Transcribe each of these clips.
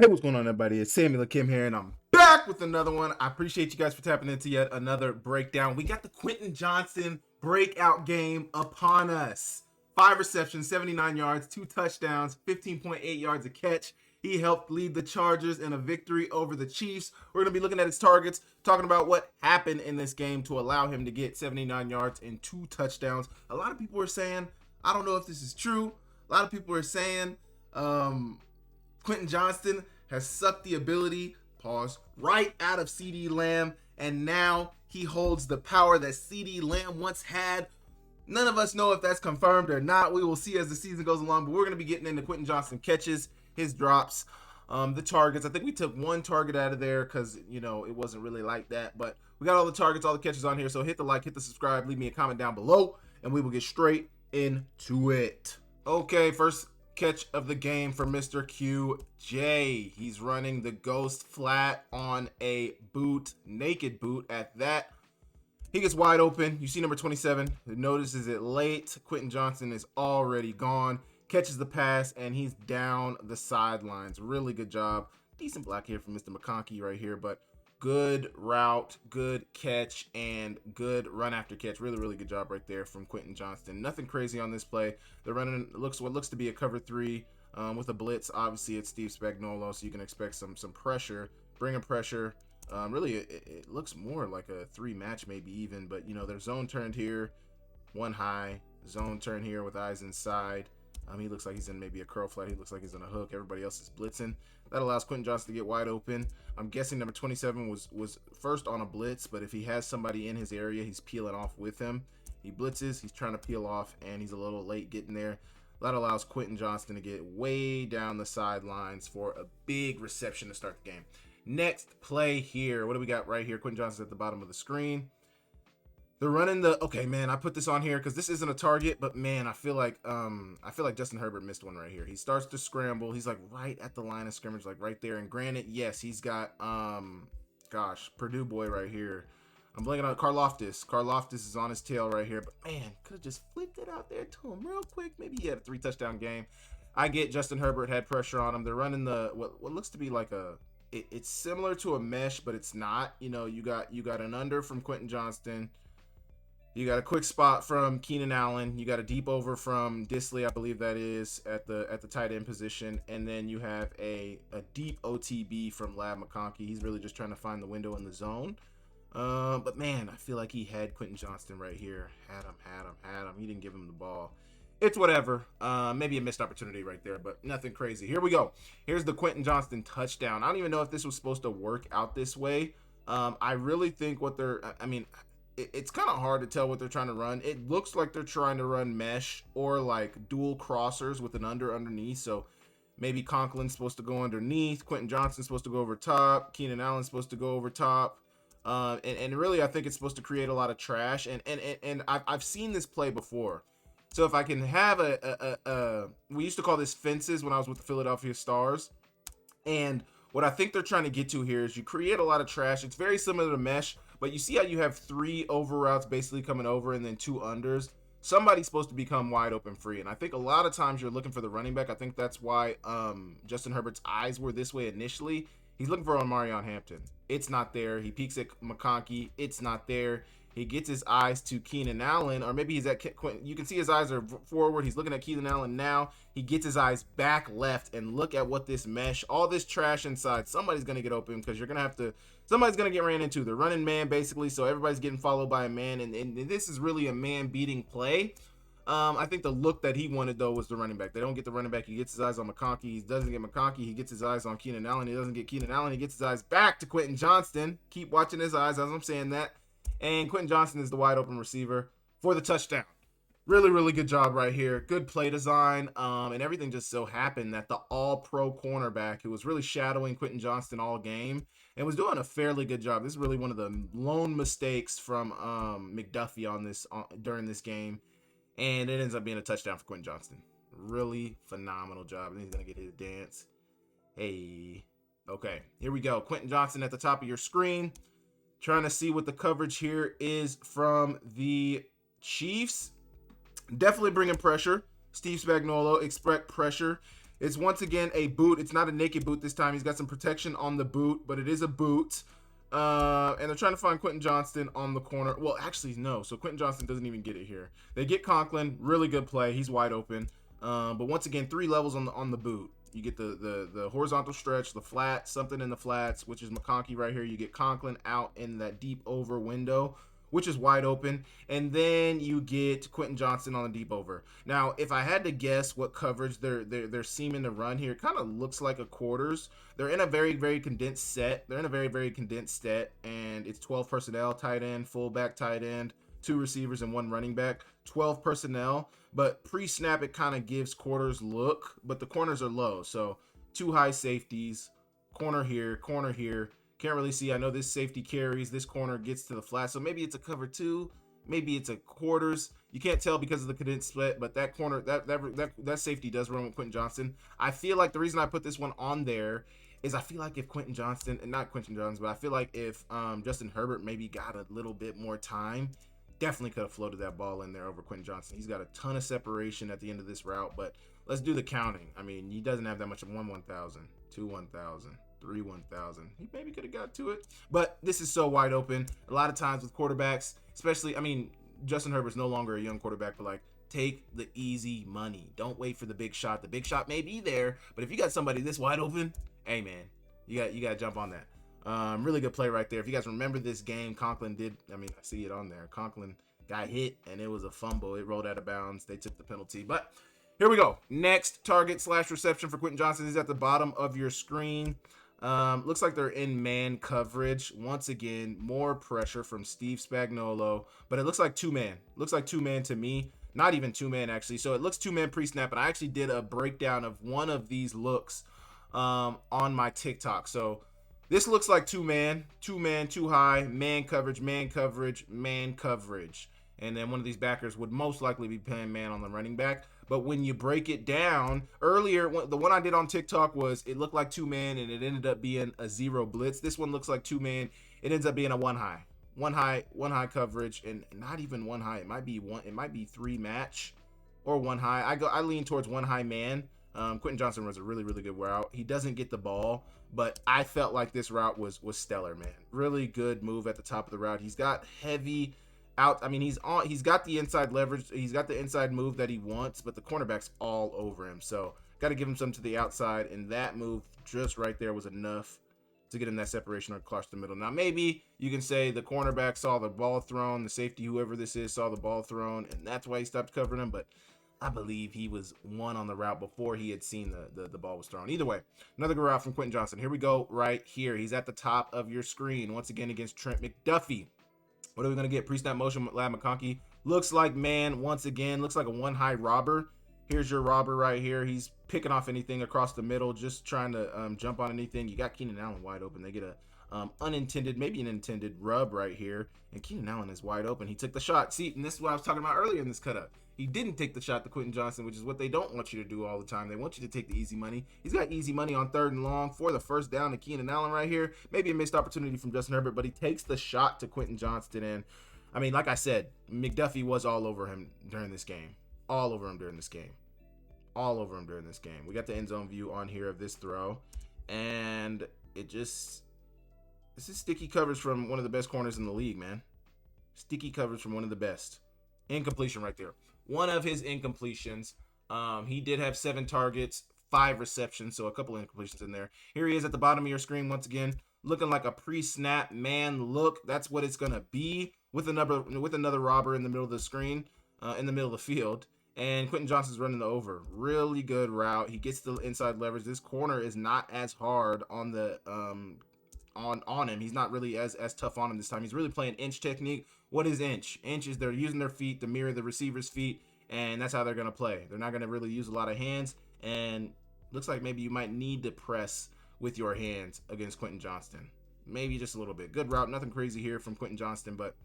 Hey, what's going on, everybody? It's Samuel Akem here, and I'm back with another one. I appreciate you guys for tapping into yet another breakdown. We got the Quentin Johnston breakout game upon us. 5 receptions, 79 yards, 2 touchdowns, 15.8 yards a catch. He helped lead the Chargers in a victory over the Chiefs. We're going to be looking at his targets, talking about what happened in this game to allow him to get 79 yards and 2 touchdowns. A lot of people are saying, I don't know if this is true. A lot of people are saying, Quentin Johnston has sucked the ability, right out of CeeDee Lamb, and now he holds the power that CeeDee Lamb once had. None of us know if that's confirmed or not. We will see as the season goes along, but we're going to be getting into Quentin Johnston catches, his drops, the targets. I think we took one target out of there because, it wasn't really like that, but we got all the targets, all the catches on here, so hit the like, hit the subscribe, leave me a comment down below, and we will get straight into it. Okay, first catch of the game for Mr. QJ. He's running the ghost flat on a boot, naked boot at that. He gets wide open. You see number 27, notices it late. Quentin Johnston is already gone, catches the pass, and he's down the sidelines. Really good job. Decent block here from Mr. McConkey right here, but good route, good catch, and good run after catch. Really, really good job right there from Quentin Johnston. Nothing crazy on this play. They're running what looks to be a cover 3 with a blitz. Obviously, it's Steve Spagnuolo, so you can expect some pressure, bringing pressure. Really, it looks more like a 3 match, maybe even, but they're zone turned here, one high, zone turn here with eyes inside. He looks like he's in maybe a curl flat. He looks like he's in a hook. Everybody else is blitzing. That allows Quentin Johnston to get wide open. I'm guessing number 27 was first on a blitz, but if he has somebody in his area, he's peeling off with him. He blitzes, he's trying to peel off, and he's a little late getting there. That allows Quentin Johnston to get way down the sidelines for a big reception to start the game. Next play here. What do we got right here? Quentin Johnston's at the bottom of the screen. They're running okay, man, I put this on here because this isn't a target, but man, I feel like Justin Herbert missed one right here. He starts to scramble. He's like right at the line of scrimmage, like right there. And granted, yes, he's got Purdue boy right here. I'm blanking on Karlaftis. Karlaftis is on his tail right here, but man, could have just flipped it out there to him real quick. Maybe he had a 3 touchdown game. I get Justin Herbert had pressure on him. They're running what looks to be like it's similar to a mesh, but it's not. You got an under from Quentin Johnston. You got a quick spot from Keenan Allen. You got a deep over from Disley, I believe that is, at the tight end position. And then you have a deep OTB from Lab McConkey. He's really just trying to find the window in the zone. But man, I feel like he had Quentin Johnston right here. Had him. He didn't give him the ball. It's whatever. Maybe a missed opportunity right there, but nothing crazy. Here we go. Here's the Quentin Johnston touchdown. I don't even know if this was supposed to work out this way. I really think it's kind of hard to tell what they're trying to run. It looks like they're trying to run mesh or like dual crossers with an underneath. So maybe Conklin's supposed to go underneath. Quentin Johnston's supposed to go over top. Keenan Allen's supposed to go over top. And really, I think it's supposed to create a lot of trash. And I've seen this play before. So if I can have we used to call this fences when I was with the Philadelphia Stars. And what I think they're trying to get to here is you create a lot of trash. It's very similar to mesh. But you see how you have 3 over routes basically coming over and then 2 unders? Somebody's supposed to become wide open free. And I think a lot of times you're looking for the running back. I think that's why Justin Herbert's eyes were this way initially. He's looking for Omarion Hampton. It's not there. He peeks at McConkey. It's not there. He gets his eyes to Keenan Allen, or maybe he's at Quentin. You can see his eyes are forward. He's looking at Keenan Allen now. He gets his eyes back left, and look at what this mesh, all this trash inside. Somebody's going to get open because somebody's going to get ran into. They're running man, basically, so everybody's getting followed by a man, and this is really a man-beating play. I think the look that he wanted, though, was the running back. They don't get the running back. He gets his eyes on McConkey. He doesn't get McConkey. He gets his eyes on Keenan Allen. He doesn't get Keenan Allen. He gets his eyes back to Quentin Johnston. Keep watching his eyes as I'm saying that. And Quentin Johnston is the wide open receiver for the touchdown. Really, really good job right here. Good play design. And everything just so happened that the all-pro cornerback who was really shadowing Quentin Johnston all game and was doing a fairly good job. This is really one of the lone mistakes from McDuffie during this game. And it ends up being a touchdown for Quentin Johnston. Really phenomenal job. And he's going to get his dance. Hey. Okay, here we go. Quentin Johnston at the top of your screen. Trying to see what the coverage here is from the Chiefs. Definitely bringing pressure. Steve Spagnuolo, expect pressure. It's once again a boot. It's not a naked boot this time. He's got some protection on the boot, but it is a boot. And they're trying to find Quentin Johnston on the corner. Well, actually, no. So Quentin Johnston doesn't even get it here. They get Conklin. Really good play. He's wide open. But once again, 3 levels on the boot. You get the horizontal stretch, the flat, something in the flats, which is McConkey right here. You get Conklin out in that deep over window, which is wide open. And then you get Quentin Johnston on the deep over. Now, if I had to guess what coverage they're seeming to run here, it kind of looks like a quarters. They're in a very, very condensed set. They're in a very, very condensed set. And it's 12 personnel, tight end, fullback, tight end, 2 receivers, and 1 running back. 12 personnel. But pre-snap, it kind of gives quarters look. But the corners are low. So 2 high safeties. Corner here, corner here. Can't really see. I know this safety carries. This corner gets to the flat. So maybe it's a cover 2. Maybe it's a quarters. You can't tell because of the condensed split. But that corner, that safety does run with Quentin Johnston. I feel like the reason I put this one on there is I feel like if Quentin Johnston, and not Quentin Johnston, but I feel like if Justin Herbert maybe got a little bit more time, definitely could have floated that ball in there over Quentin Johnston. He's got a ton of separation at the end of this route, but let's do the counting. I mean, he doesn't have that much of 1,000, 2 1,000, 3 1,000. He maybe could have got to it, but this is so wide open. A lot of times with quarterbacks, especially, I mean, Justin Herbert's no longer a young quarterback, but like, take the easy money. Don't wait for the big shot. The big shot may be there, but if you got somebody this wide open, hey man, you got to jump on that. Really good play right there. If you guys remember this game, Conklin did, I mean, I see it on there. Conklin got hit and it was a fumble. It rolled out of bounds. They took the penalty, but here we go. Next target / reception for Quentin Johnston is at the bottom of your screen. Looks like they're in man coverage. Once again, more pressure from Steve Spagnuolo, but it looks like 2-man. Looks like 2-man to me. Not even 2-man actually. So it looks 2-man pre-snap, and I actually did a breakdown of one of these looks on my TikTok. So this looks like 2-man, 2 high, man coverage, man coverage, man coverage. And then one of these backers would most likely be playing man on the running back. But when you break it down, earlier, the one I did on TikTok was it looked like 2-man and it ended up being a 0 blitz. This one looks like 2-man. It ends up being a 1 high. 1 high coverage, and not even 1 high. It might be 3 match or 1 high. I lean towards 1 high man. Quentin Johnston runs a really, really good route. He doesn't get the ball, but I felt like this route was stellar, man. Really good move at the top of the route. He's got heavy out. I mean, he's got the inside leverage. He's got the inside move that he wants, but the cornerback's all over him. So got to give him some to the outside, and that move just right there was enough to get him that separation across the middle. Now, maybe you can say the cornerback saw the ball thrown, the safety, whoever this is, saw the ball thrown, and that's why he stopped covering him, but I believe he was one on the route before he had seen the ball was thrown. Either way, another good route from Quentin Johnston. Here we go right here. He's at the top of your screen once again against Trent McDuffie. What are we going to get? Pre-snap motion, Lad McConkey. Looks like man once again. Looks like a 1 high robber. Here's your robber right here. He's picking off anything across the middle, just trying to jump on anything. You got Keenan Allen wide open. They get a unintended, maybe an intended rub right here. And Keenan Allen is wide open. He took the shot. See, and this is what I was talking about earlier in this cut-up. He didn't take the shot to Quentin Johnston, which is what they don't want you to do all the time. They want you to take the easy money. He's got easy money on 3rd and long for the first down to Keenan Allen right here. Maybe a missed opportunity from Justin Herbert, but he takes the shot to Quentin Johnston. And, I mean, like I said, McDuffie was all over him during this game. All over him during this game. All over him during this game. We got the end zone view on here of this throw. And it just... This is sticky coverage from one of the best corners in the league, man. Sticky coverage from one of the best. Incompletion right there. One of his incompletions. He did have 7 targets, 5 receptions, so a couple of incompletions in there. Here he is at the bottom of your screen once again, looking like a pre-snap man look. That's what it's gonna be with another robber in the middle of the screen, in the middle of the field. And Quentin Johnston's running the over. Really good route. He gets the inside leverage. This corner is not as hard on the on him. He's not really as tough on him this time. He's really playing inch technique. What is inch? Inch is they're using their feet to mirror the receiver's feet, and that's how they're going to play. They're not going to really use a lot of hands, and looks like maybe you might need to press with your hands against Quentin Johnston. Maybe just a little bit. Good route. Nothing crazy here from Quentin Johnston, but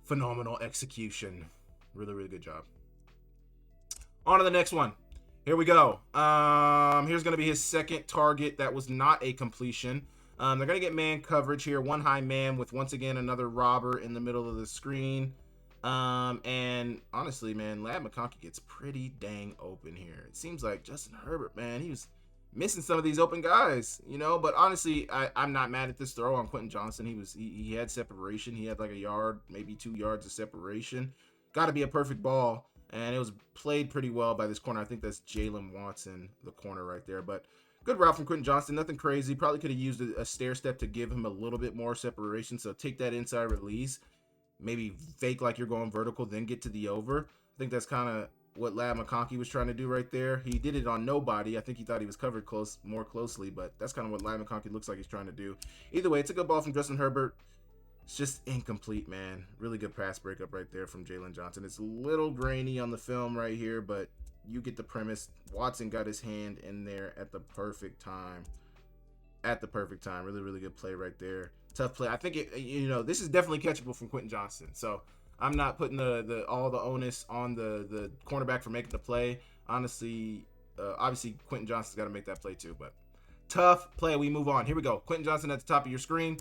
phenomenal execution. Really, really good job. On to the next one. Here we go. Here's going to be his second target that was not a completion. They're going to get man coverage here. 1 high man with, once again, another robber in the middle of the screen. And honestly, man, Ladd McConkey gets pretty dang open here. It seems like Justin Herbert, man, he was missing some of these open guys, you know. But honestly, I'm not mad at this throw on Quentin Johnston. He had separation. He had like a yard, maybe 2 yards of separation. Got to be a perfect ball, and it was played pretty well by this corner. I think that's Jalen Watson, the corner right there. But good route from Quentin Johnston. Nothing crazy. Probably could have used a stair step to give him a little bit more separation. So take that inside release. Maybe fake like you're going vertical, then get to the over. I think that's kind of what Ladd McConkey was trying to do right there. He did it on nobody. I think he thought he was covered more closely, but that's kind of what Ladd McConkey looks like he's trying to do. Either way, it's a good ball from Justin Herbert. It's just incomplete, man. Really good pass breakup right there from Jalen Johnson. It's a little grainy on the film right here, but you get the premise. Watson got his hand in there at the perfect time. Really, really good play right there. Tough play. I think this is definitely catchable from Quentin Johnston. So I'm not putting all the onus on the cornerback for making the play. Honestly, obviously Quentin Johnston's got to make that play too. But tough play. We move on. Here we go. Quentin Johnston at the top of your screen.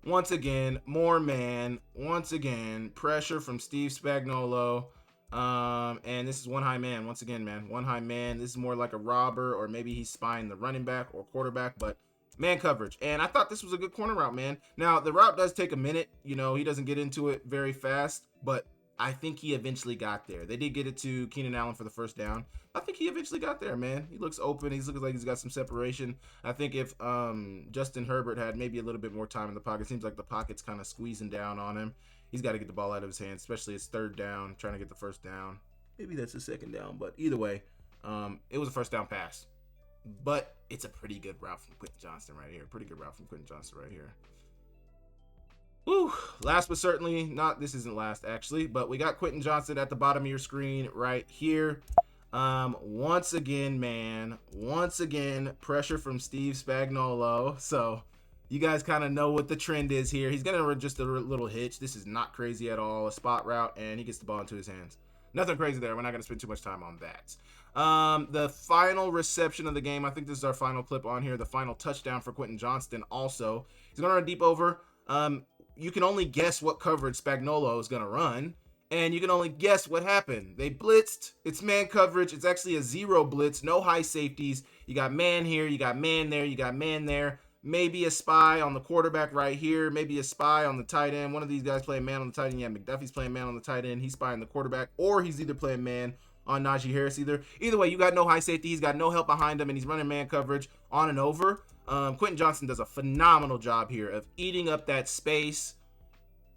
Once again, more man. Once again, pressure from Steve Spagnuolo. And this is one high man. Once again, man, one high man. This is more like a robber, or maybe he's spying the running back or quarterback, but man coverage. And I thought this was a good corner route, man. Now, the route does take a minute. You know, he doesn't get into it very fast, but I think he eventually got there. They did get it to Keenan Allen for the first down. I think he eventually got there, man. He looks open. He's looking like he's got some separation. I think if Justin Herbert had maybe a little bit more time in the pocket, it seems like the pocket's kind of squeezing down on him. He's got to get the ball out of his hands, especially it's third down, trying to get the first down. Maybe that's a second down, but either way, it was a first down pass. But it's a pretty good route from Quentin Johnston right here. Whew. Last but certainly not, this isn't last actually, but we got Quentin Johnston at the bottom of your screen right here. Once again, pressure from Steve Spagnuolo. So you guys kind of know what the trend is here. He's gonna run just a little hitch. This is not crazy at all. A spot route, and he gets the ball into his hands. Nothing crazy there. We're not gonna spend too much time on that. The final reception of the game. I think this is our final clip on here. The final touchdown for Quentin Johnston. Also, he's gonna run deep over. You can only guess what coverage Spagnuolo is gonna run. And you can only guess what happened. They blitzed. It's man coverage. It's actually a zero blitz. No high safeties. You got man here. You got man there. You got man there. Maybe a spy on the quarterback right here. Maybe a spy on the tight end. One of these guys playing man on the tight end. Yeah, McDuffie's playing man on the tight end. He's spying the quarterback. Or he's either playing man on Najee Harris either. Either way, you got no high safety. He's got no help behind him, and he's running man coverage on and over. Quentin Johnston does a phenomenal job here of eating up that space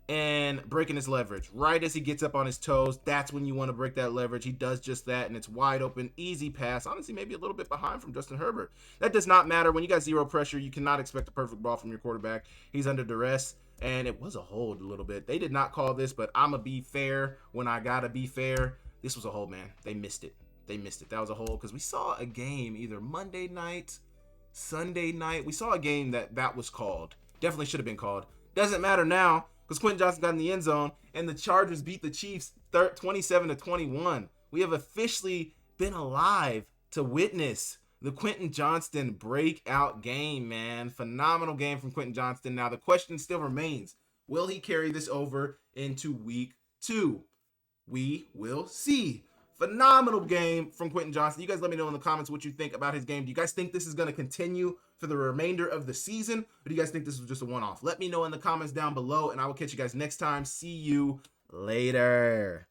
and breaking his leverage. Right as he gets up on his toes, that's when you want to break that leverage. He does just that, and it's wide open, easy pass. Honestly, maybe a little bit behind from Justin Herbert. That does not matter. When you got zero pressure, you cannot expect a perfect ball from your quarterback. He's under duress, and it was a hold a little bit. They did not call this, but I'm going to be fair when I got to be fair. This was a hold, man. They missed it. That was a hold because we saw a game either Monday night, Sunday night. We saw a game that was called. Definitely should have been called. Doesn't matter now, because Quentin Johnston got in the end zone, and the Chargers beat the Chiefs 27-21. We have officially been alive to witness the Quentin Johnston breakout game, man. Phenomenal game from Quentin Johnston. Now, the question still remains, will he carry this over into week 2? We will see. Phenomenal game from Quentin Johnston. You guys let me know in the comments what you think about his game. Do you guys think this is going to continue for the remainder of the season, or do you guys think this was just a one-off? Let me know in the comments down below, and I will catch you guys next time. See you later.